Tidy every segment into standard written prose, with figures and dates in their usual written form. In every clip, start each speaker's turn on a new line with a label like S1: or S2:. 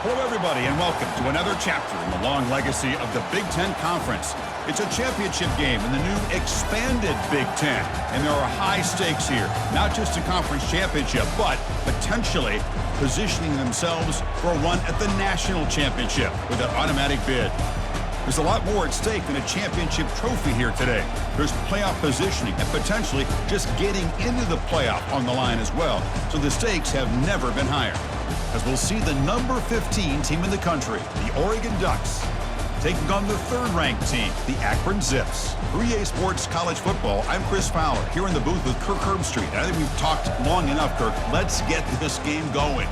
S1: Hello, everybody, and welcome to another chapter in the long legacy of the Big Ten Conference. It's a championship game in the new expanded Big Ten, and there are high stakes here, not just a conference championship, but potentially positioning themselves for a run at the national championship with an automatic bid. There's a lot more at stake than a championship trophy here today. There's playoff positioning and potentially just getting into the playoff on the line as well, so the stakes have never been higher. As we'll see the number 15 team in the country, the Oregon Ducks, taking on the third-ranked team, the Akron Zips. For EA Sports College Football, I'm Chris Fowler, here in the booth with Kirk Herbstreit. I think we've talked long enough, Kirk. Let's get this game going.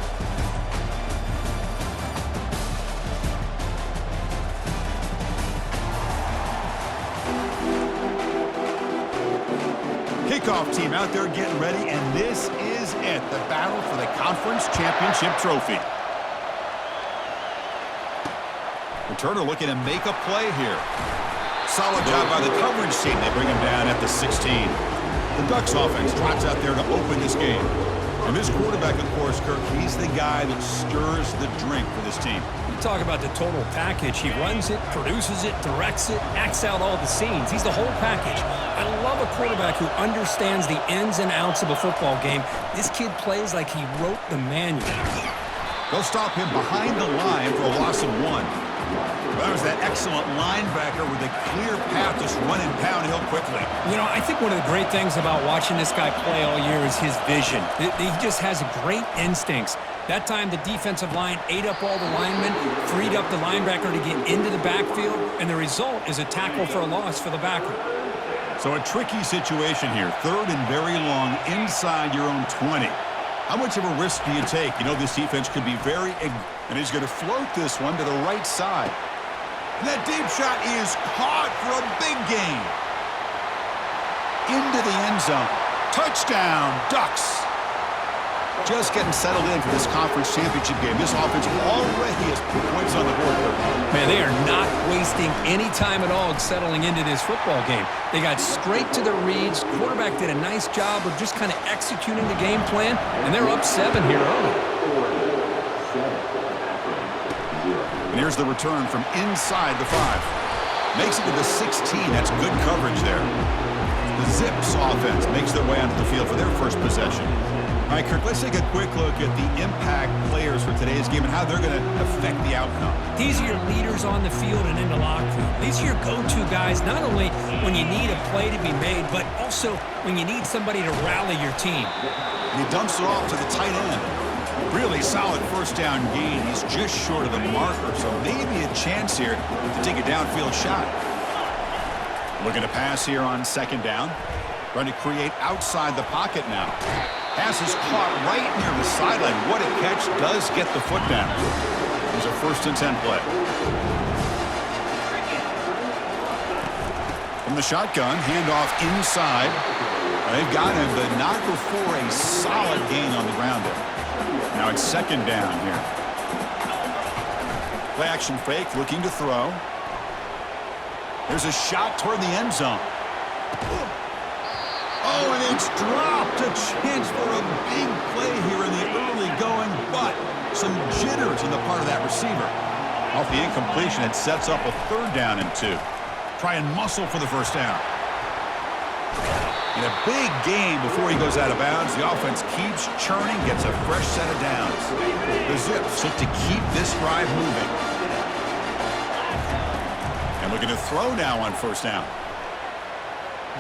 S1: Kickoff team out there getting ready, and this is it, the battle for the conference championship trophy. Returner looking to make a play here. Solid job by the coverage team. They bring him down at the 16. The Ducks offense trots out there to open this game. And this quarterback, of course, Kirk, he's the guy that stirs the drink for this team.
S2: You talk about the total package. He runs it, produces it, directs it, acts out all the scenes. He's the whole package. I love a quarterback who understands the ins and outs of a football game. This kid plays like he wrote the manual.
S1: They'll stop him behind the line for a loss of 1. That was that excellent linebacker with a clear path, just running downhill quickly.
S2: You know, I think one of the great things about watching this guy play all year is his vision. He just has great instincts. That time, the defensive line ate up all the linemen, freed up the linebacker to get into the backfield, and the result is a tackle for a loss for the backer.
S1: So a tricky situation here. Third and very long inside your own 20. How much of a risk do you take? You know, this defense could be very... And he's going to float this one to the right side. And that deep shot is caught for a big gain. Into the end zone. Touchdown, Ducks. Just getting settled in for this conference championship game. This offense already has points on the board.
S2: Man, they are not wasting any time at all settling into this football game. They got straight to the reads. Quarterback did a nice job of just kind of executing the game plan, and they're up 7 here early.
S1: And here's the return from inside the 5. Makes it to the 16. That's good coverage there. The Zips offense makes their way onto the field for their first possession. All right, Kirk, let's take a quick look at the impact players for today's game and how they're going to affect the outcome.
S2: These are your leaders on the field and in the locker room. These are your go-to guys, not only when you need a play to be made, but also when you need somebody to rally your team.
S1: And he dumps it off to the tight end. Really solid first down gain. He's just short of the marker, so maybe a chance here to take a downfield shot. Looking to pass here on second down. Trying to create outside the pocket now. Pass is caught right near the sideline. What a catch. Does get the foot down. There's a 1st and 10 play. From the shotgun, handoff inside. They've got him, but not before a solid gain on the ground there. Now it's second down here. Play action fake, looking to throw. There's a shot toward the end zone. Oh, and it's dropped. A chance for a big play here in the early going, but some jitters on the part of that receiver. Off the incompletion, it sets up a 3rd down and 2. Try and muscle for the first down. In a big game before he goes out of bounds, the offense keeps churning, gets a fresh set of downs. The Zips look to keep this drive moving. And looking to throw now on first down.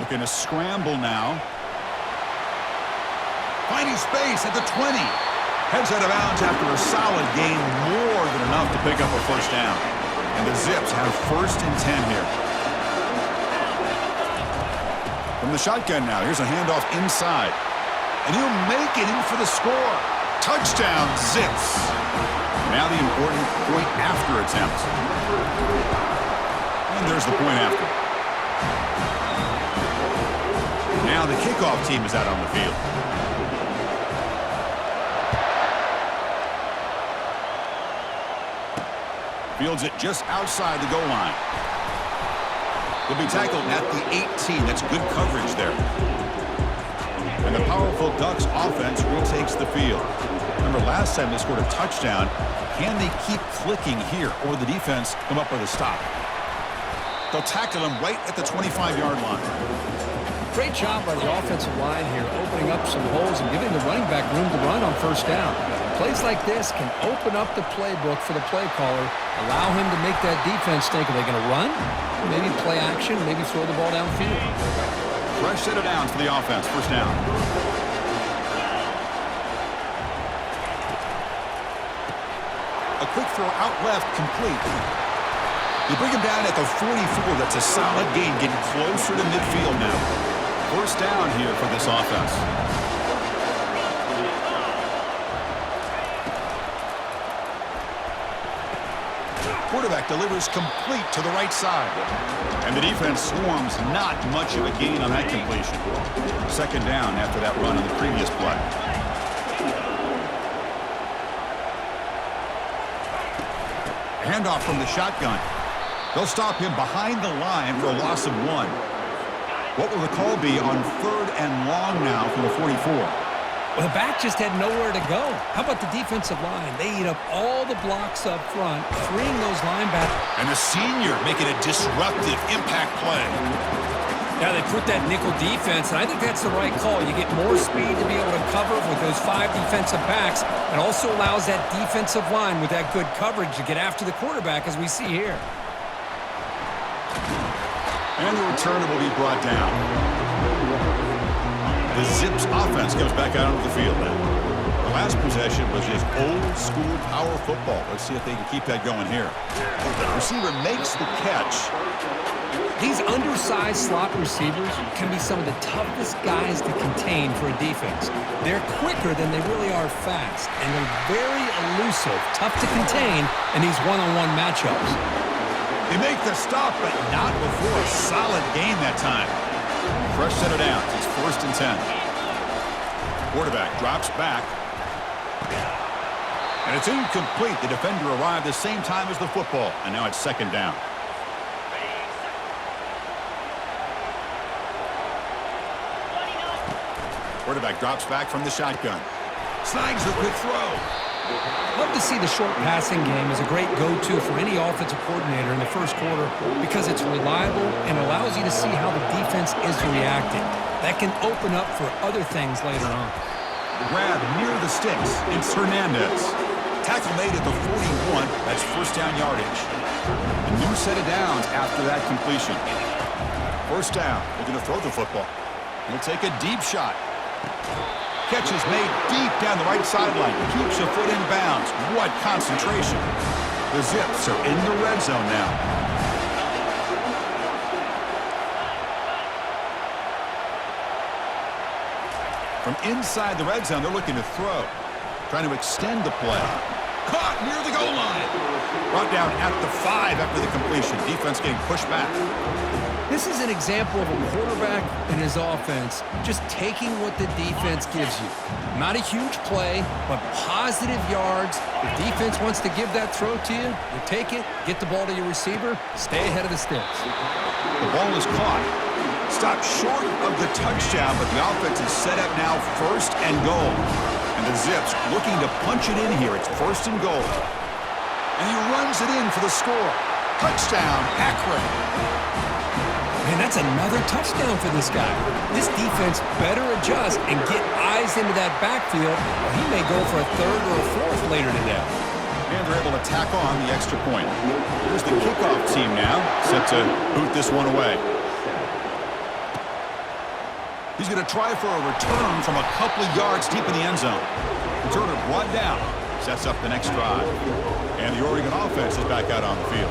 S1: Looking to scramble now. Finding space at the 20. Heads out of bounds after a solid gain, more than enough to pick up a first down. And the Zips have 1st and 10 here. From the shotgun now, here's a handoff inside. And he'll make it in for the score. Touchdown, Zips. Now the important point after attempt. And there's the point after. Now the kickoff team is out on the field. Fields it just outside the goal line. He'll be tackled at the 18. That's good coverage there. And the powerful Ducks offense retakes the field. Remember, last time they scored a touchdown. Can they keep clicking here, or the defense come up with a stop? They'll tackle him right at the 25-yard line.
S2: Great job by the offensive line here, opening up some holes and giving the running back room to run on first down. Plays like this can open up the playbook for the play caller, allow him to make that defense think, are they going to run? Maybe play action, maybe throw the ball downfield.
S1: Fresh set of downs for the offense, first down. A quick throw out left, complete. They bring him down at the 44. That's a solid gain, getting closer to midfield now. First down here for this offense. Quarterback delivers complete to the right side. And the defense swarms, not much of a gain on that completion. Second down after that run on the previous play. Handoff from the shotgun. They'll stop him behind the line for a loss of 1. What will the call be on 3rd and long now from the 44?
S2: Well, the back just had nowhere to go. How about the defensive line? They eat up all the blocks up front, freeing those linebackers.
S1: And the senior making a disruptive impact play.
S2: Now they put that nickel defense, and I think that's the right call. You get more speed to be able to cover with those 5 defensive backs. It also allows that defensive line with that good coverage to get after the quarterback, as we see here.
S1: And the returner will be brought down. The Zips offense comes back out onto the field now. The last possession was just old-school power football. Let's see if they can keep that going here. The receiver makes the catch.
S2: These undersized slot receivers can be some of the toughest guys to contain for a defense. They're quicker than they really are fast, and they're very elusive, tough to contain in these one-on-one matchups.
S1: They make the stop, but not before a solid gain that time. Fresh set of downs. It's 1st and 10. Quarterback drops back. And it's incomplete. The defender arrived the same time as the football, and now it's 2nd down. Quarterback drops back from the shotgun. Snags the quick throw.
S2: Love to see the short passing game as a great go-to for any offensive coordinator in the first quarter because it's reliable and allows you to see how the defense is reacting. That can open up for other things later on.
S1: Grab near the sticks. It's Hernandez. Tackle made at the 41. That's first down yardage. A new set of downs after that completion. First down. They're going to throw the football. He'll take a deep shot. Catch is made deep down the right sideline. Keeps a foot in bounds. What concentration. The Zips are in the red zone now. From inside the red zone, they're looking to throw. Trying to extend the play. Caught near the goal line. Brought down at the 5 after the completion. Defense getting pushed back.
S2: This is an example of a quarterback and his offense just taking what the defense gives you. Not a huge play, but positive yards. The defense wants to give that throw to you. You take it, get the ball to your receiver, stay ahead of the sticks.
S1: The ball is caught. Stopped short of the touchdown, but the offense is set up now 1st and goal. And the Zips looking to punch it in here. It's 1st and goal. And he runs it in for the score. Touchdown, Akron.
S2: Man, that's another touchdown for this guy. This defense better adjust and get eyes into that backfield, or he may go for a 3rd or a 4th later today.
S1: And they're able to tack on the extra point. Here's the kickoff team now, set to boot this one away. He's going to try for a return from a couple of yards deep in the end zone. Returner brought down, sets up the next drive. And the Oregon offense is back out on the field.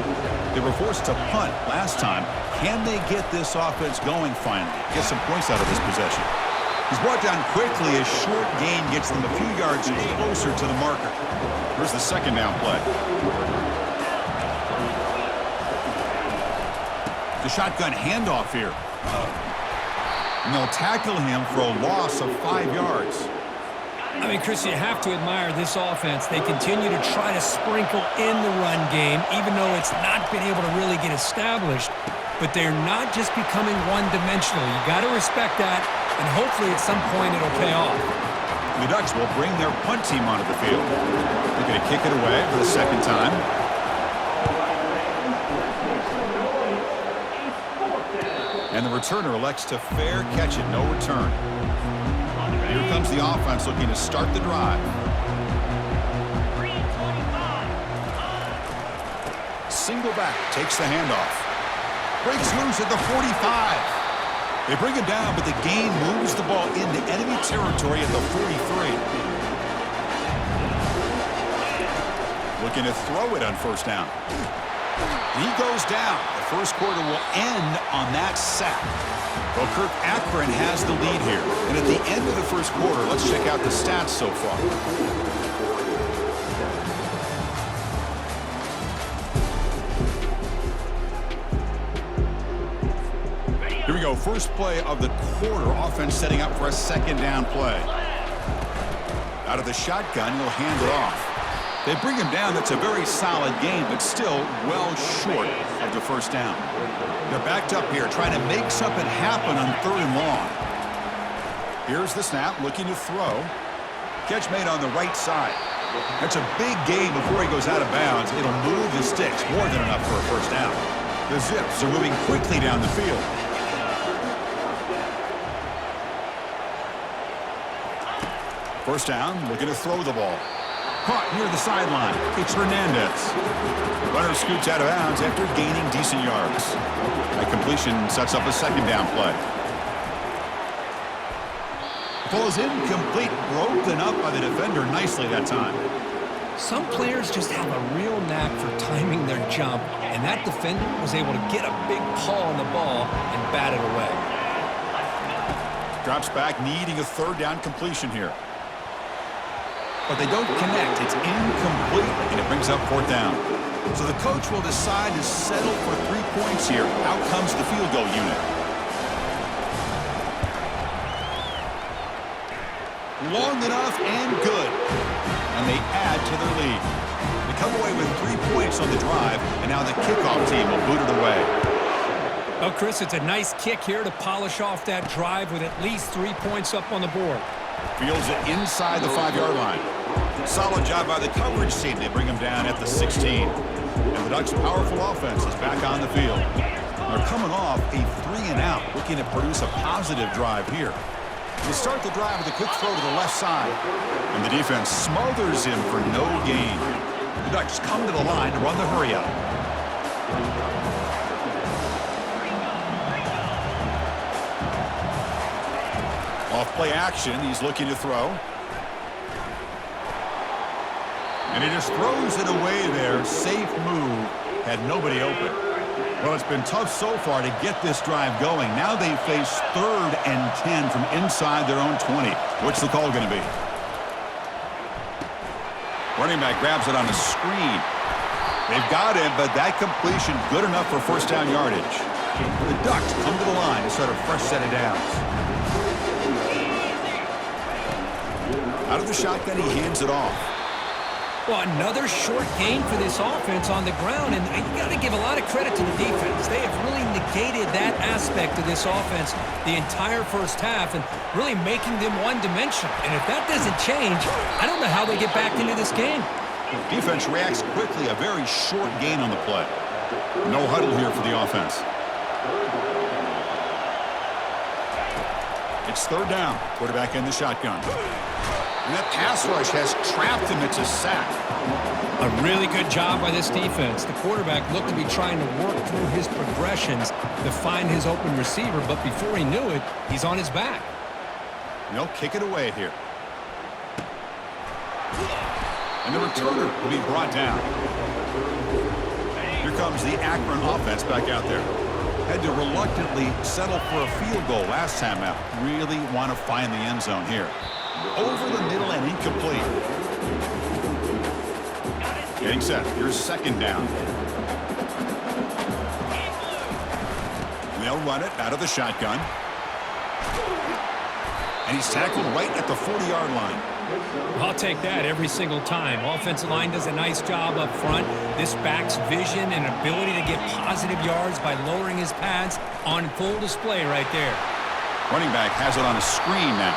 S1: They were forced to punt last time. Can they get this offense going finally? Get some points out of this possession. He's brought down quickly. A short gain gets them a few yards closer to the marker. Here's the 2nd down play. The shotgun handoff here. And they'll tackle him for a loss of 5 yards.
S2: I mean, Chris, you have to admire this offense. They continue to try to sprinkle in the run game, even though it's not been able to really get established. But they're not just becoming one-dimensional. You got to respect that, and hopefully at some point it'll pay off.
S1: The Ducks will bring their punt team onto the field. They're going to kick it away for the second time. And the returner elects to fair catch it, no return. Here comes the offense looking to start the drive. Single back, takes the handoff. Breaks loose at the 45. They bring him down, but the gain moves the ball into enemy territory at the 43. Looking to throw it on first down. He goes down. The first quarter will end on that sack. Well, Kirk, Akron has the lead here. And at the end of the first quarter, let's check out the stats so far. Here we go. First play of the quarter. Offense setting up for a second down play. Out of the shotgun, he'll hand it off. They bring him down. That's a very solid game, but still well short of the first down. They're backed up here, trying to make something happen on 3rd and long. Here's the snap, looking to throw. Catch made on the right side. That's a big gain before he goes out of bounds. It'll move the sticks, more than enough for a first down. The Zips are moving quickly down the field. First down, looking to throw the ball. Caught near the sideline. It's Hernandez. Runner scoots out of bounds after gaining decent yards. That completion sets up a second down play. Ball is incomplete, broken up by the defender nicely that time.
S2: Some players just have a real knack for timing their jump, and that defender was able to get a big paw on the ball and bat it away.
S1: Drops back, needing a 3rd down completion here. But they don't connect. It's incomplete, and it brings up 4th down. So the coach will decide to settle for 3 points here. Out comes the field goal unit. Long enough and good. And they add to their lead. They come away with 3 points on the drive, and now the kickoff team will boot it away.
S2: Well, Chris, it's a nice kick here to polish off that drive with at least 3 points up on the board.
S1: Fields it inside the 5-yard line. Solid job by the coverage team. They bring him down at the 16. And the Ducks' powerful offense is back on the field. They're coming off a 3-and-out, looking to produce a positive drive here. They start the drive with a quick throw to the left side. And the defense smothers him for no gain. The Ducks come to the line to run the hurry-up. Off play action, he's looking to throw. And he just throws it away there. Safe move. Had nobody open. Well, it's been tough so far to get this drive going. Now they face 3rd and 10 from inside their own 20. What's the call going to be? Running back grabs it on a screen. They've got him, but that completion good enough for first down yardage. The Ducks come to the line to start a fresh set of downs. Out of the shotgun, he hands it off.
S2: Well, another short gain for this offense on the ground, and you got to give a lot of credit to the defense. They have really negated that aspect of this offense the entire first half and really making them one-dimensional. And if that doesn't change, I don't know how they get back into this game.
S1: Defense reacts quickly, a very short gain on the play. No huddle here for the offense. It's 3rd down. Quarterback in the shotgun. And that pass rush has trapped him. It's a sack.
S2: A really good job by this defense. The quarterback looked to be trying to work through his progressions to find his open receiver, but before he knew it, he's on his back.
S1: And they'll kick it away here. And the returner will be brought down. Here comes the Akron offense back out there. Had to reluctantly settle for a field goal last time out. Really want to find the end zone here. Over the middle and incomplete. Getting set. Here's 2nd down. They'll run it out of the shotgun. And he's tackled right at the 40-yard line.
S2: I'll take that every single time. Offensive line does a nice job up front. This back's vision and ability to get positive yards by lowering his pads on full display right there.
S1: Running back has it on a screen now.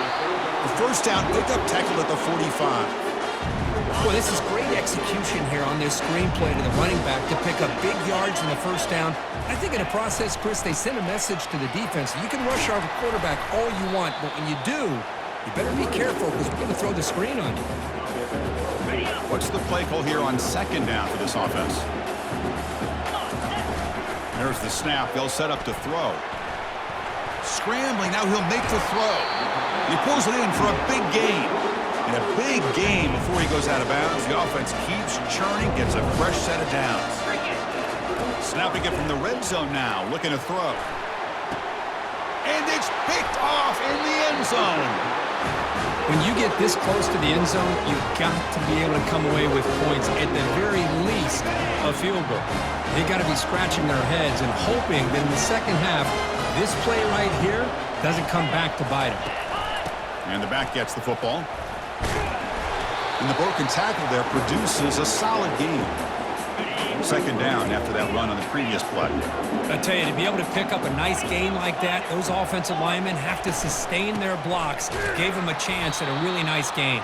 S1: A first down pickup tackled at the 45.
S2: Well, this is great execution here on this screenplay to the running back to pick up big yards in the first down. I think in the process, Chris, they send a message to the defense. You can rush our quarterback all you want, but when you do, you better be careful because we're going to throw the screen on you.
S1: What's the play call here on second down for this offense? There's the snap. They'll set up to throw. Scrambling. Now he'll make the throw. He pulls it in for a big gain. And a big gain before he goes out of bounds. The offense keeps churning, gets a fresh set of downs. Snapping it from the red zone now, looking to throw. And it's picked off in the end zone.
S2: When you get this close to the end zone, you've got to be able to come away with points, at the very least, a field goal. They've got to be scratching their heads and hoping that in the second half, this play right here doesn't come back to bite them.
S1: And the back gets the football. And the broken tackle there produces a solid gain. Second down after that run on the previous play.
S2: I tell you, to be able to pick up a nice gain like that, those offensive linemen have to sustain their blocks. Gave them a chance at a really nice gain.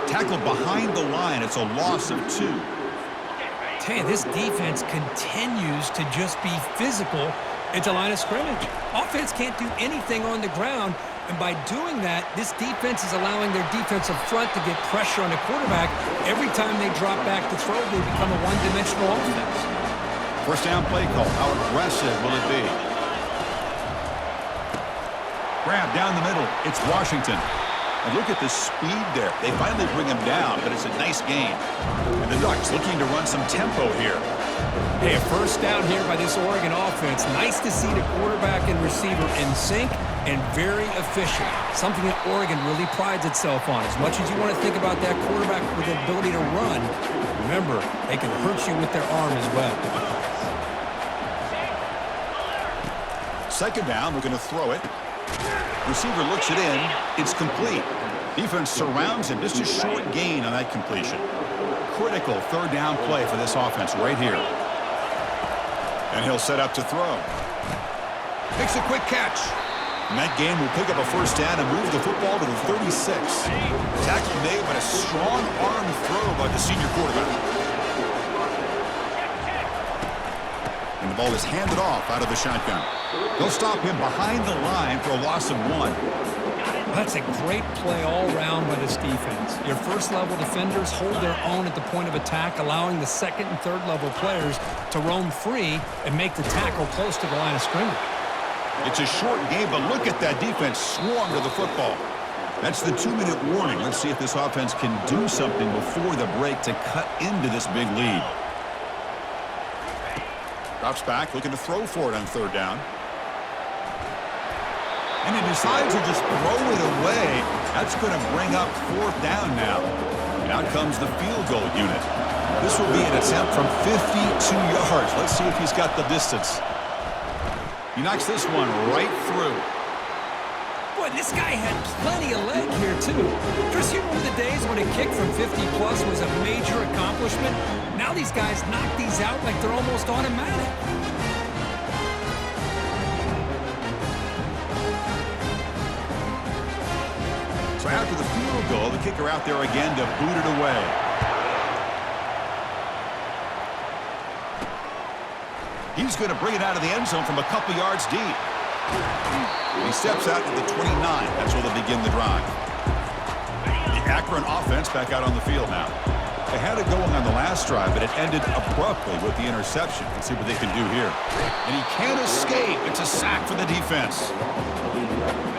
S1: Tackled behind the line. It's a loss of 2.
S2: I tell you, this defense continues to just be physical at the line of scrimmage. Offense can't do anything on the ground. And by doing that, this defense is allowing their defensive front to get pressure on the quarterback. Every time they drop back to throw, they become a one-dimensional offense.
S1: First down play call. How aggressive will it be? Grab down the middle. It's Washington. And look at the speed there. They finally bring him down, but it's a nice gain. And the Ducks looking to run some tempo here.
S2: Hey, a first down here by this Oregon offense. Nice to see the quarterback and receiver in sync and very efficient. Something that Oregon really prides itself on. As much as you want to think about that quarterback with the ability to run, remember, they can hurt you with their arm as well.
S1: Second down, we're going to throw it. Receiver looks it in. It's complete. Defense surrounds him. Just a short gain on that completion. Critical third down play for this offense right here. And he'll set up to throw. Makes a quick catch. And that game will pick up a first down and move the football to the 36. Tackle made, but a strong arm throw by the senior quarterback. And the ball is handed off out of the shotgun. They'll stop him behind the line for a loss of 1.
S2: That's a great play all around by this defense. Your first-level defenders hold their own at the point of attack, allowing the second and third-level players to roam free and make the tackle close to the line of scrimmage.
S1: It's a short game, but look at that defense swarm to the football. That's the 2-minute warning. Let's see if this offense can do something before the break to cut into this big lead. Drops back, looking to throw for it on third down. And he decides to just throw it away. That's going to bring up fourth down now. And out comes the field goal unit. This will be an attempt from 52 yards. Let's see if he's got the distance. He knocks this one right through.
S2: Boy, this guy had plenty of leg here, too. Chris, you remember the days when a kick from 50-plus was a major accomplishment? Now these guys knock these out like they're almost automatic.
S1: So after the field goal, the kicker out there again to boot it away. He's going to bring it out of the end zone from a couple yards deep. He steps out to the 29. That's where they'll begin the drive. The Akron offense back out on the field now. They had it going on the last drive, but it ended abruptly with the interception. Let's see what they can do here. And he can't escape. It's a sack for the defense.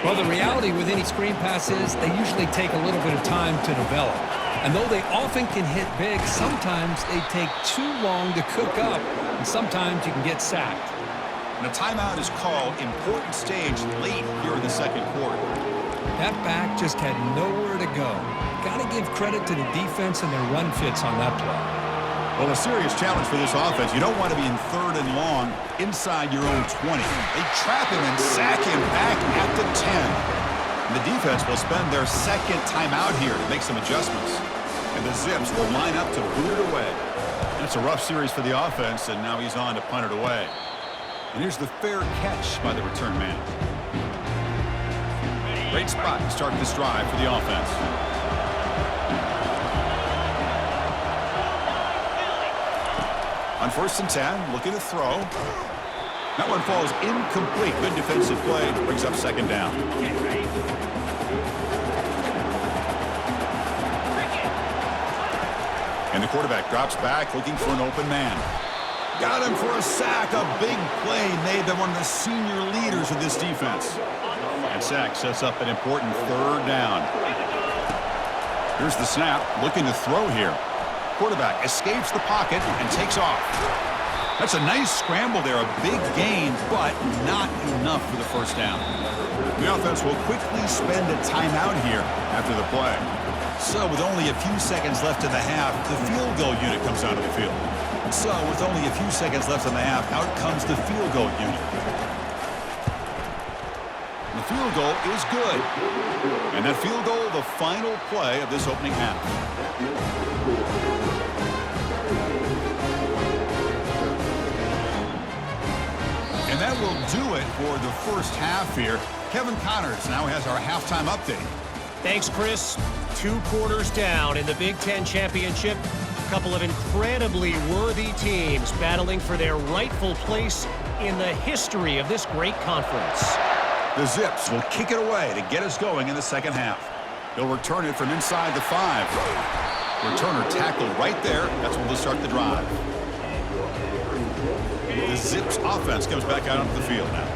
S2: Well, the reality with any screen pass is they usually take a little bit of time to develop. And though they often can hit big, sometimes they take too long to cook up, and sometimes you can get sacked.
S1: And a timeout is called. Important stage late here in the second quarter.
S2: That back just had nowhere to go. Got to give credit to the defense and their run fits on that play.
S1: Well, a serious challenge for this offense. You don't want to be in third and long inside your own 20. They trap him and sack him back at the 10. And the defense will spend their second timeout here to make some adjustments. And the Zips will line up to boot it away. And it's a rough series for the offense, and now he's on to punt it away. And here's the fair catch by the return man. Great great spot to start this drive for the offense. On 1st and 10, looking to throw. That one falls incomplete. Good defensive play. Brings up 2nd down. And the quarterback drops back, looking for an open man. Got him for a sack. A big play made them one of the senior leaders of this defense. And sack sets up an important 3rd down. Here's the snap. Looking to throw here. Quarterback escapes the pocket and takes off. That's a nice scramble there. A big gain, but not enough for the 1st down. The offense will quickly spend a timeout here after the play. So with only a few seconds left in the half, the field goal unit comes out of the field. So with only a few seconds left in the half, out comes the field goal unit. The field goal is good. And that field goal, the final play of this opening half. And that will do it for the 1st half here. Kevin Connors now has our halftime update.
S3: Thanks, Chris. 2 quarters down in the Big Ten Championship. A couple of incredibly worthy teams battling for their rightful place in the history of this great conference.
S1: The Zips will kick it away to get us going in the 2nd half. They'll return it from inside the 5. Returner tackled right there. That's when they'll start the drive. The Zips offense comes back out onto the field now.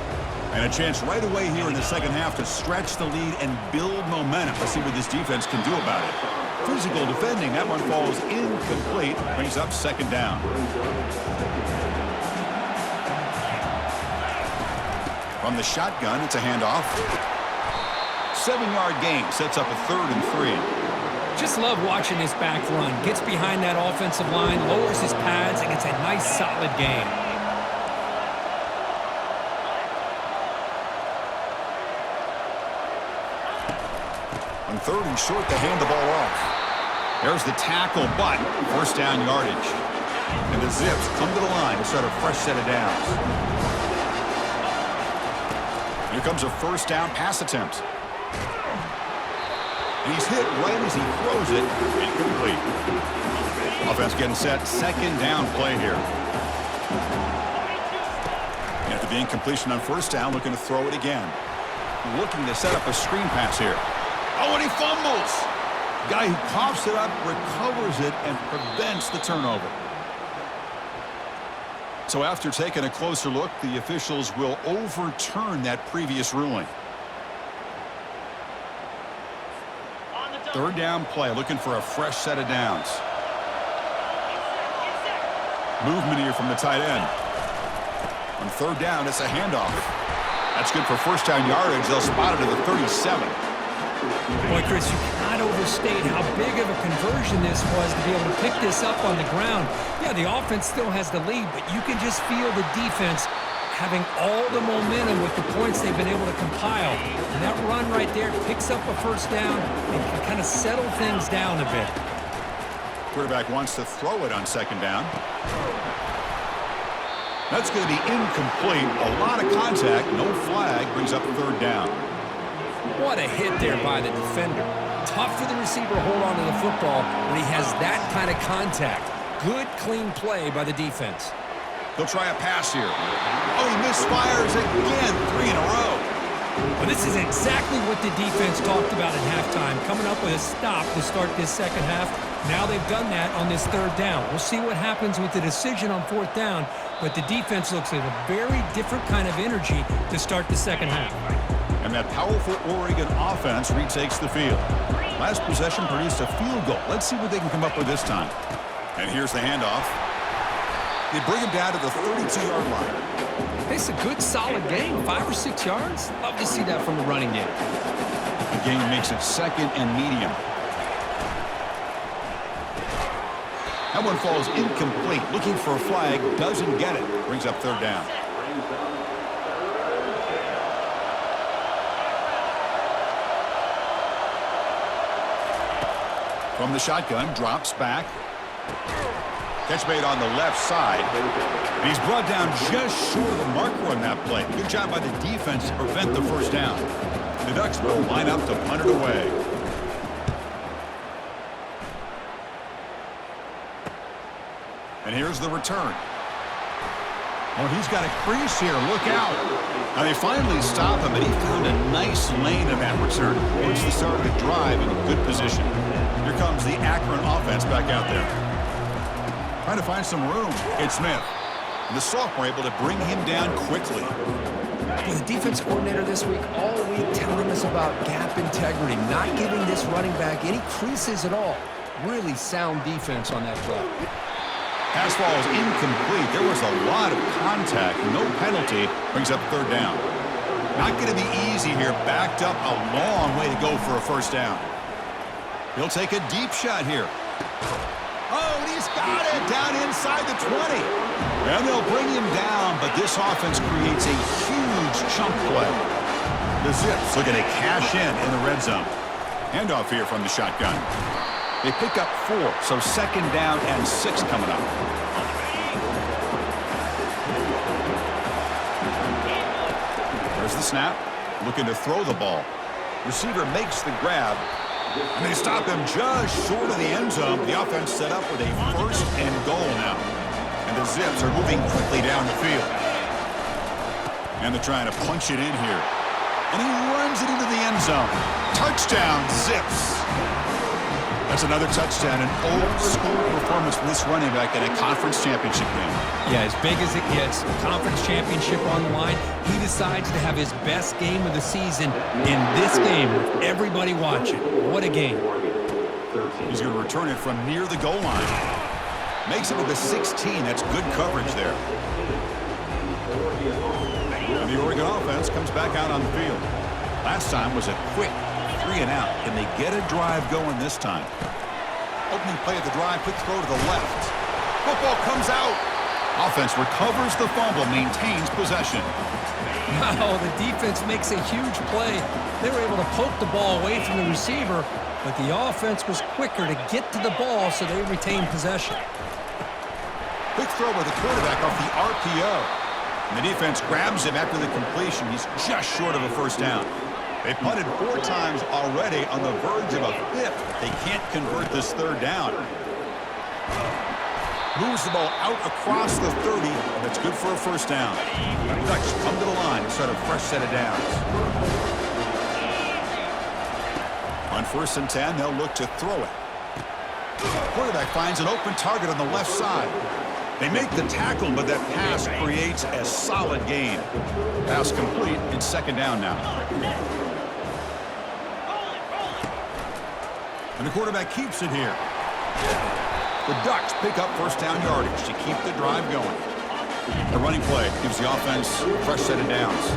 S1: And a chance right away here in the 2nd half to stretch the lead and build momentum. Let's see what this defense can do about it. Physical defending. That one falls incomplete. Brings up 2nd down. From the shotgun, it's a handoff. 7-yard gain sets up a 3rd and 3.
S2: Just love watching this back run. Gets behind that offensive line, lowers his pads, and gets a nice solid gain.
S1: On 3rd and short, they hand the ball off. There's the tackle, but 1st down yardage. And the Zips come to the line to start a fresh set of downs. Here comes a 1st down pass attempt. And he's hit right as he throws it. Incomplete. Offense getting set. 2nd down play here. And after the incompletion on 1st down, looking to throw it again. Looking to set up a screen pass here. Oh, and he fumbles. Guy who coughs it up, recovers it, and prevents the turnover. So after taking a closer look, the officials will overturn that previous ruling. 3rd down play, looking for a fresh set of downs. Movement here from the tight end. On 3rd down, it's a handoff. That's good for 1st down yardage. They'll spot it at the 37.
S2: Boy, Chris, you cannot overstate how big of a conversion this was to be able to pick this up on the ground. Yeah, the offense still has the lead, but you can just feel the defense having all the momentum with the points they've been able to compile. And that run right there picks up a 1st down and can kind of settle things down a bit.
S1: Quarterback wants to throw it on 2nd down. That's going to be incomplete. A lot of contact. No flag. Brings up 3rd down.
S2: What a hit there by the defender. Tough for the receiver to hold on to the football when he has that kind of contact. Good, clean play by the defense.
S1: He'll try a pass here. Oh, he misfires again. 3 in a row.
S2: Well, this is exactly what the defense talked about at halftime, coming up with a stop to start this 2nd half. Now they've done that on this 3rd down. We'll see what happens with the decision on 4th down, but the defense looks like a very different kind of energy to start the 2nd half.
S1: And that powerful Oregon offense retakes the field. Last possession produced a field goal. Let's see what they can come up with this time. And here's the handoff. They bring him down to the 32-yard line.
S2: It's a good, solid game, 5 or 6 yards. Love to see that from the running game.
S1: The game makes it 2nd and medium. That one falls incomplete. Looking for a flag, doesn't get it. Brings up 3rd down. From the shotgun, drops back. Catch made on the left side. And he's brought down just short of the marker on that play. Good job by the defense to prevent the 1st down. The Ducks will line up to punt it away. And here's the return. Oh, he's got a crease here. Look out. Now they finally stop him, but he found a nice lane in that return. Puts the start of the drive in a good position. Here comes the Akron offense back out there. Trying to find some room. It's Smith. And the sophomore able to bring him down quickly.
S2: Well, the defense coordinator this week all week telling us about gap integrity, not giving this running back any creases at all. Really sound defense on that play.
S1: Pass ball is incomplete. There was a lot of contact. No penalty. Brings up third down. Not going to be easy here. Backed up a long way to go for a first down. He'll take a deep shot here. Oh, and he's got it down inside the 20. And they'll bring him down, but this offense creates a huge chunk play. The Zips looking to cash in the red zone. Handoff here from the shotgun. They pick up 4, so second down and 6 coming up. There's the snap. Looking to throw the ball. Receiver makes the grab. And they stop him just short of the end zone. The offense set up with a first and goal now. And the Zips are moving quickly down the field. And they're trying to punch it in here. And he runs it into the end zone. Touchdown, Zips. That's another touchdown, an old-school performance from this running back in a conference championship game.
S2: Yeah, as big as it gets, conference championship on the line, he decides to have his best game of the season in this game with everybody watching. What a game.
S1: He's going to return it from near the goal line. Makes it with a 16. That's good coverage there. And the Oregon offense comes back out on the field. Last time was a quick 3 and out. Can they get a drive going this time? Opening play of the drive, quick throw to the left. Football comes out. Offense recovers the fumble, maintains possession.
S2: Wow, the defense makes a huge play. They were able to poke the ball away from the receiver, but the offense was quicker to get to the ball, so they retained possession.
S1: Quick throw with the quarterback off the RPO. And the defense grabs him after the completion. He's just short of a first down. They punted 4 times already, on the verge of a 5th. They can't convert this third down. Moves the ball out across the 30, and it's good for a first down. The Ducks come to the line and start a fresh set of downs. On 1st and 10, they'll look to throw it. Quarterback finds an open target on the left side. They make the tackle, but that pass creates a solid gain. Pass complete. It's second down now. And the quarterback keeps it here. The Ducks pick up first down yardage to keep the drive going. The running play gives the offense a fresh set of downs.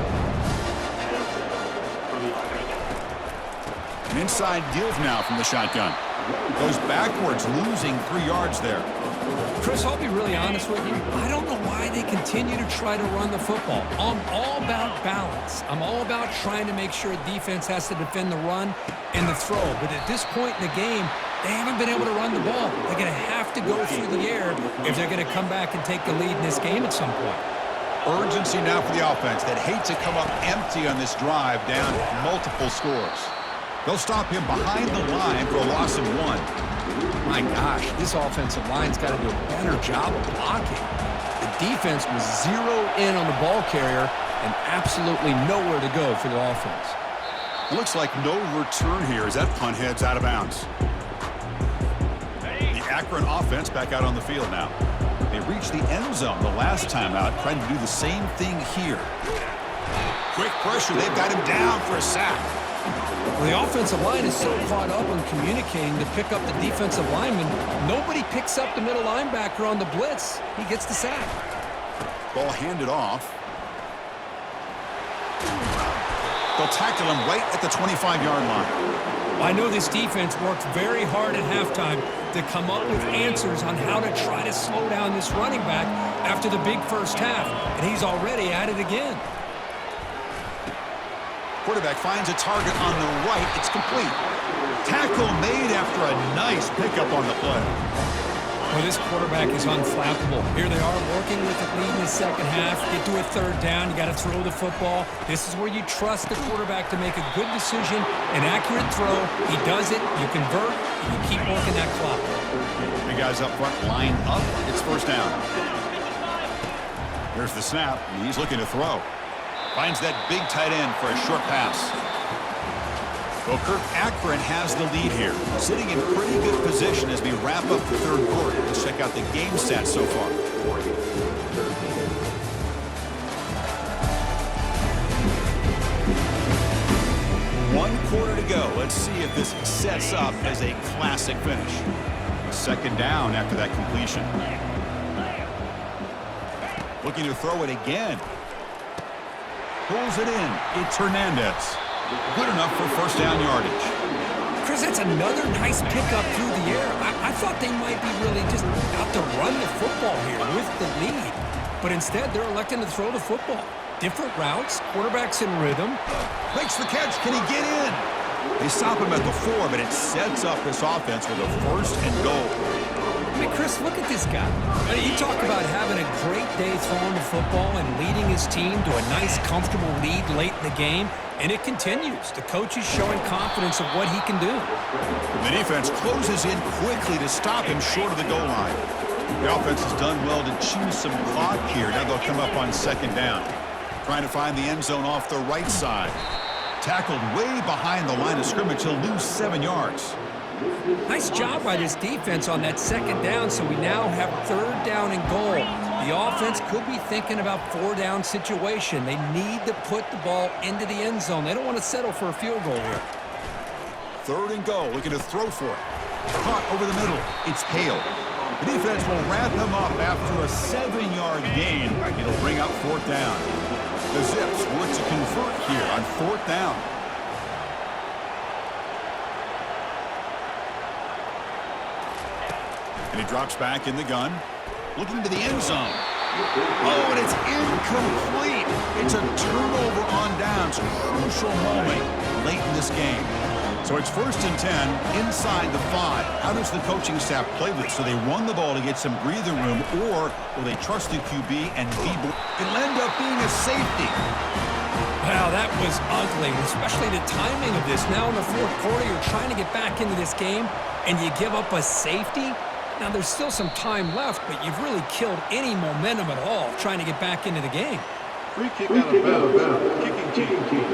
S1: An inside deals now from the shotgun. Goes backwards, losing 3 yards there.
S2: Chris, I'll be really honest with you. I don't know why they continue to try to run the football. I'm all about balance. I'm all about trying to make sure defense has to defend the run and the throw. But at this point in the game, they haven't been able to run the ball. They're going to have to go through the air if they're going to come back and take the lead in this game at some point.
S1: Urgency now for the offense that hate to come up empty on this drive, down multiple scores. They'll stop him behind the line for a loss of 1.
S2: My gosh, this offensive line's got to do a better job of blocking. The defense was zeroed in on the ball carrier and absolutely nowhere to go for the offense.
S1: Looks like no return here as that punt heads out of bounds. The Akron offense back out on the field now. They reached the end zone the last time out, trying to do the same thing here. Quick pressure, they've got him down for a sack.
S2: Well, the offensive line is so caught up on communicating to pick up the defensive lineman, nobody picks up the middle linebacker on the blitz. He gets the sack.
S1: Ball handed off. They'll tackle him right at the 25-yard line.
S2: I know this defense worked very hard at halftime to come up with answers on how to try to slow down this running back after the big first half, and he's already at it again.
S1: Quarterback finds a target on the right. It's complete. Tackle made after a nice pickup on the play.
S2: Well, this quarterback is unflappable. Here they are working with the lead in the second half. Get to a third down. You got to throw the football. This is where you trust the quarterback to make a good decision, an accurate throw. He does it. You convert. And you keep working that clock.
S1: The guys up front lined up. It's first down. Here's the snap. And he's looking to throw. Finds that big tight end for a short pass. Well, Akron has the lead here, sitting in pretty good position as we wrap up the third quarter. Let's check out the game stats so far. One quarter to go. Let's see if this sets up as a classic finish. Second down after that completion. Looking to throw it again. Pulls it in. It's Hernandez. Good enough for first down yardage.
S2: Chris, that's another nice pickup through the air. I thought they might be really just out to run the football here with the lead. But instead, they're electing to throw the football. Different routes, quarterback's in rhythm.
S1: Makes the catch. Can he get in? They stop him at the 4, but it sets up this offense with a first and goal.
S2: I mean, Chris, look at this guy. I mean, you talk about having a great day throwing the football and leading his team to a nice, comfortable lead late in the game, and it continues. The coach is showing confidence of what he can do.
S1: The defense closes in quickly to stop him short of the goal line. The offense has done well to chew some clock here. Now they'll come up on second down. Trying to find the end zone off the right side. Tackled way behind the line of scrimmage. He'll lose 7 yards.
S2: Nice job by this defense on that second down, so we now have third down and goal. The offense could be thinking about 4-down situation. They need to put the ball into the end zone. They don't want to settle for a field goal here.
S1: Third and goal, looking to throw for it. Caught over the middle. It's Hale. The defense will wrap him up after a 7-yard gain. It'll bring up fourth down. The Zips work to convert here on fourth down. And he drops back in the gun, looking to the end zone. Oh, and it's incomplete. It's a turnover on downs. Crucial moment late in this game. So it's first and 10 inside the 5. How does the coaching staff play this? So they run the ball to get some breathing room, or will they trust the QB and it'll end up being a safety?
S2: Wow, that was ugly, especially the timing of this. Now in the fourth quarter, you're trying to get back into this game, and you give up a safety? Now, there's still some time left, but you've really killed any momentum at all trying to get back into the game.
S4: Free kick out of bounds. Kicking team.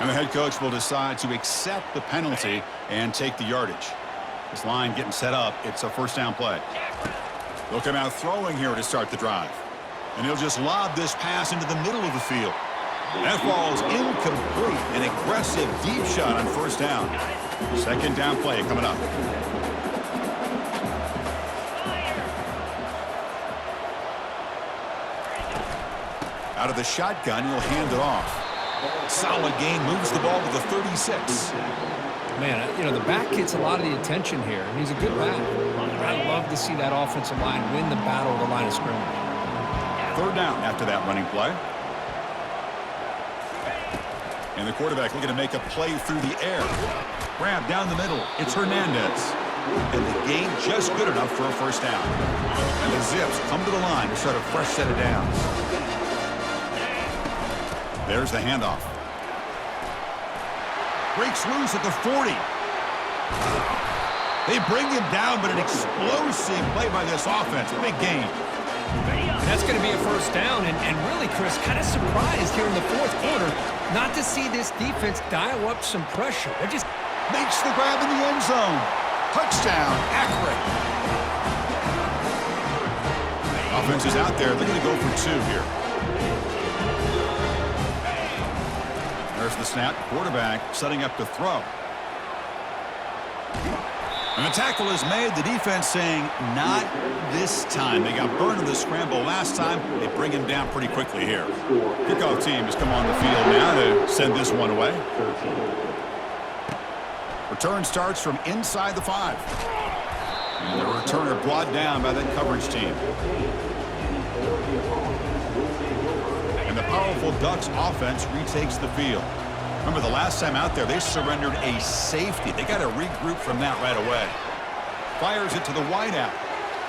S1: And the head coach will decide to accept the penalty and take the yardage. This line getting set up. It's a first down play. They'll come out throwing here to start the drive. And he'll just lob this pass into the middle of the field. That ball is incomplete. An aggressive deep shot on first down. Second down play coming up. Out of the shotgun, he'll hand it off. Solid gain, moves the ball to the 36.
S2: Man, you know, the back gets a lot of the attention here, and he's a good back. I love to see that offensive line win the battle of the line of scrimmage.
S1: Third down after that running play. And the quarterback looking to make a play through the air. Grab down the middle. It's Hernandez. And the gain just good enough for a first down. And the Zips come to the line to start a fresh set of downs. There's the handoff. Breaks loose at the 40. They bring him down, but an explosive play by this offense. Big gain.
S2: And that's going to be a first down. And really, Chris, kind of surprised here in the fourth quarter not to see this defense dial up some pressure. They just
S1: makes the grab in the end zone. Touchdown, Akron. Offense is out there. They're going to go for 2 here. There's the snap. Quarterback setting up to throw. And the tackle is made. The defense saying, not this time. They got burned in the scramble last time. They bring him down pretty quickly here. Kickoff team has come on the field now to send this one away. Return starts from inside the 5. And the returner brought down by that coverage team. And the powerful Ducks offense retakes the field. Remember, the last time out there, they surrendered a safety. They got to regroup from that right away. Fires it to the wideout.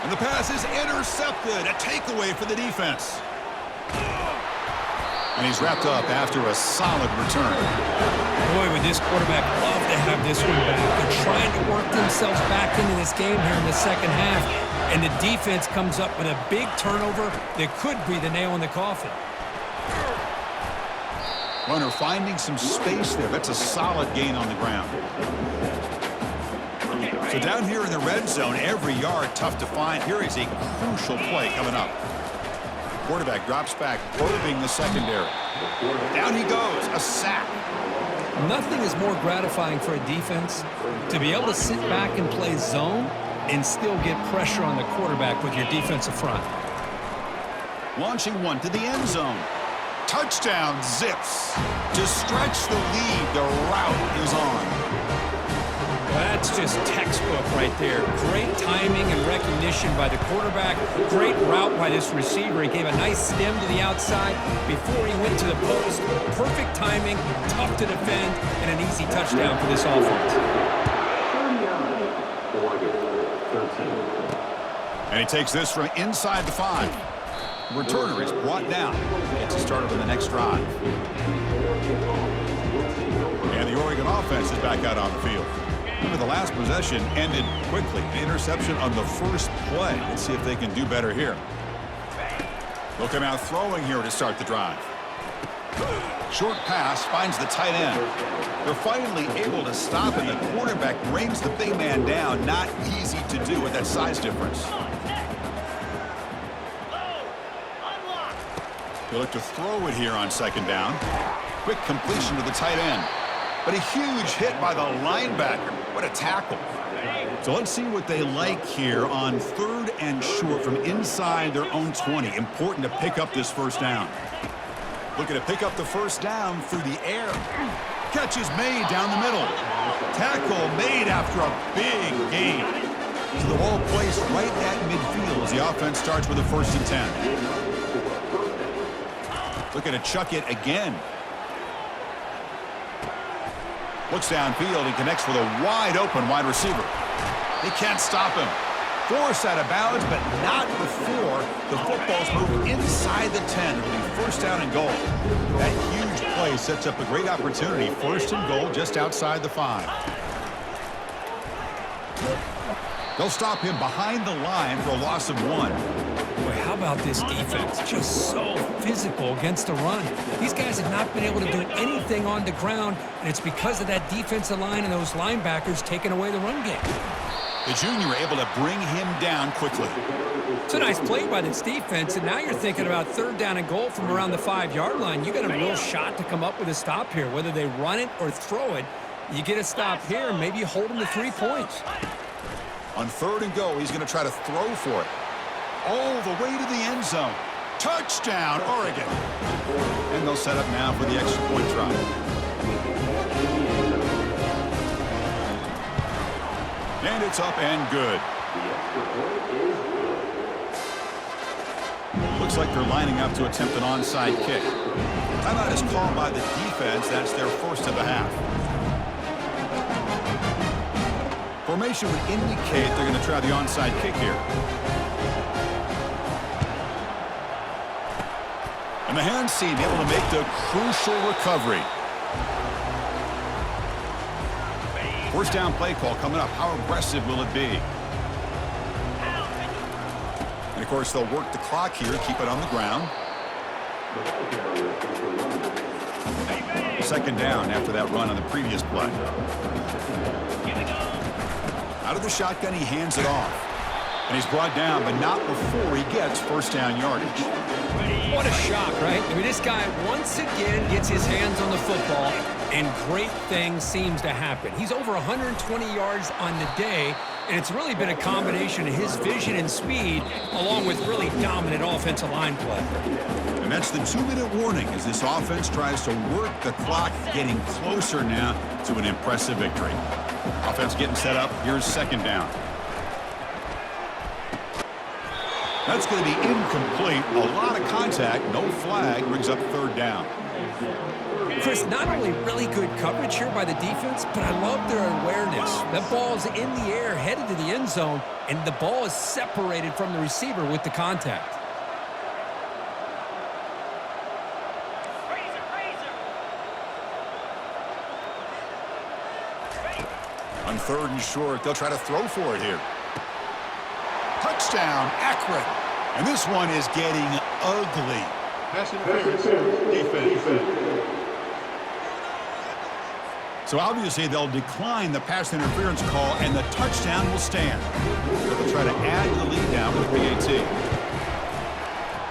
S1: And the pass is intercepted. A takeaway for the defense. And he's wrapped up after a solid return.
S2: Boy, would this quarterback love to have this one back. They're trying to work themselves back into this game here in the second half. And the defense comes up with a big turnover that could be the nail in the coffin.
S1: Runner finding some space there. That's a solid gain on the ground. So down here in the red zone, every yard tough to find. Here is a crucial play coming up. Quarterback drops back, probing the secondary. Down he goes, a sack.
S2: Nothing is more gratifying for a defense to be able to sit back and play zone and still get pressure on the quarterback with your defensive front.
S1: Launching one to the end zone. Touchdown, Zips. To stretch the lead, the route is on.
S2: That's just textbook right there. Great timing and recognition by the quarterback. Great route by this receiver. He gave a nice stem to the outside before he went to the post. Perfect timing, tough to defend, and an easy touchdown for this offense.
S1: And he takes this from inside the 5. The returner is brought down. Gets started on the next drive. And the Oregon offense is back out on the field. Remember, the last possession ended quickly. An interception on the first play. Let's see if they can do better here. They'll come out throwing here to start the drive. Short pass finds the tight end. They're finally able to stop, and the quarterback brings the big man down. Not easy to do with that size difference. They look to throw it here on second down. Quick completion to the tight end. But a huge hit by the linebacker. What a tackle. So let's see what they like here on 3rd and short from inside their own 20. Important to pick up this first down. Looking to pick up the first down through the air. Catch is made down the middle. Tackle made after a big gain. So the ball placed right at midfield as the offense starts with a 1st and 10. Looking to chuck it again. Looks downfield and connects with a wide-open wide receiver. They can't stop him. Forced out of bounds, but not before the football's moved inside the 10. It'll be 1st down and goal. That huge play sets up a great opportunity. 1st and goal just outside the 5. They'll stop him behind the line for a loss of 1.
S2: Boy, how about this defense? Just so physical against the run. These guys have not been able to do anything on the ground, and it's because of that defensive line and those linebackers taking away the run game.
S1: The junior able to bring him down quickly.
S2: It's a nice play by this defense, and now you're thinking about 3rd down and goal from around the 5-yard line. You got a real shot to come up with a stop here. Whether they run it or throw it, you get a stop here, and maybe you hold them to 3 points.
S1: On 3rd and goal, he's going to try to throw for it. All the way to the end zone. Touchdown, Oregon. And they'll set up now for the extra point try. And it's up and good. Looks like they're lining up to attempt an onside kick. Timeout is called by the defense. That's their 1st of the half. Formation would indicate they're going to try the onside kick here. And the hands team able to make the crucial recovery. 1st down play call coming up. How aggressive will it be? And, of course, they'll work the clock here, keep it on the ground. 2nd down after that run on the previous play. Out of the shotgun, he hands it off. And he's brought down, but not before he gets 1st down yardage.
S2: What a shock, right? I mean, this guy once again gets his hands on the football, and great things seems to happen. He's over 120 yards on the day, and it's really been a combination of his vision and speed, along with really dominant offensive line play.
S1: And that's the 2-minute warning as this offense tries to work the clock, getting closer now to an impressive victory. Offense getting set up. Here's 2nd down. That's going to be incomplete. A lot of contact. No flag. Brings up 3rd down.
S2: Chris, not only really good coverage here by the defense, but I love their awareness. That ball's in the air, headed to the end zone, and the ball is separated from the receiver with the contact.
S1: On 3rd and short, they'll try to throw for it here. Touchdown, Akron. And this one is getting ugly.
S4: Pass interference. Defense.
S1: So obviously they'll decline the pass interference call, and the touchdown will stand. They'll try to add to the lead down with the PAT.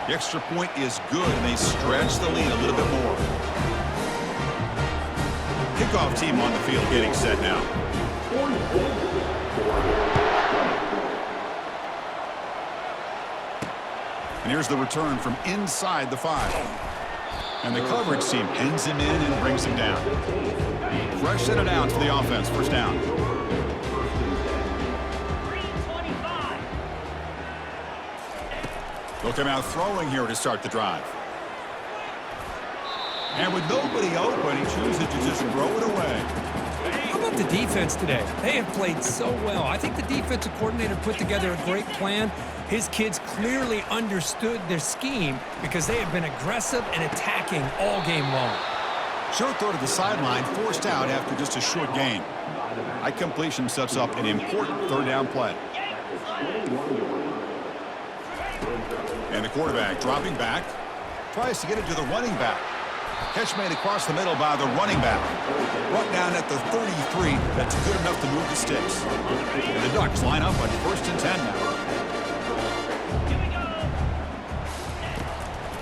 S1: The extra point is good, and they stretch the lead a little bit more. Kickoff team on the field getting set now. And here's the return from inside the 5. And the coverage team pins him in and brings him down. Fresh set of downs for the offense. First down. They'll come out throwing here to start the drive. And with nobody open, he chooses to just throw it away.
S2: How about the defense today? They have played so well. I think the defensive coordinator put together a great plan. His kids clearly understood their scheme because they have been aggressive and attacking all game long.
S1: Short throw to the sideline, forced out after just a short gain. High completion sets up an important 3rd down play. And the quarterback dropping back, tries to get it to the running back. Catch made across the middle by the running back. Brought down at the 33. That's good enough to move the sticks. And the Ducks line up on 1st and 10 now.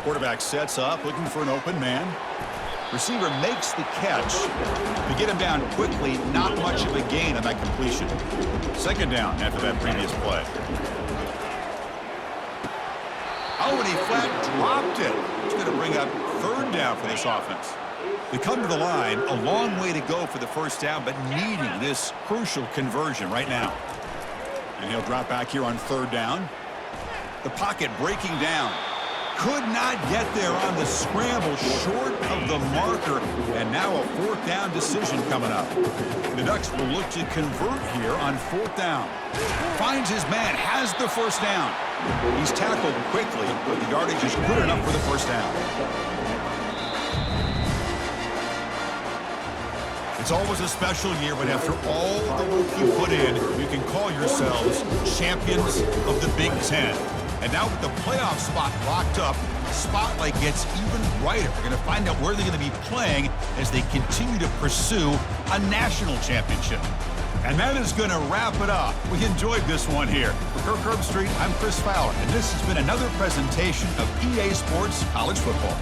S1: Quarterback sets up, looking for an open man. Receiver makes the catch. To get him down quickly, not much of a gain on that completion. 2nd down after that previous play. Oh, and he flat dropped it. It's going to bring up 3rd down for this offense. They come to the line, a long way to go for the 1st down, but needing this crucial conversion right now. And he'll drop back here on 3rd down. The pocket breaking down. Could not get there on the scramble, short of the marker, and now a 4th down decision coming up. The Ducks will look to convert here on 4th down. Finds his man, has the 1st down. He's tackled quickly, but the yardage is good enough for the 1st down. It's always a special year, but after all the work you put in, you can call yourselves champions of the Big Ten. And now with the playoff spot locked up, the spotlight gets even brighter. We're going to find out where they're going to be playing as they continue to pursue a national championship. And that is going to wrap it up. We enjoyed this one here. For Kirk Herbstreit, I'm Chris Fowler, and this has been another presentation of EA Sports College Football.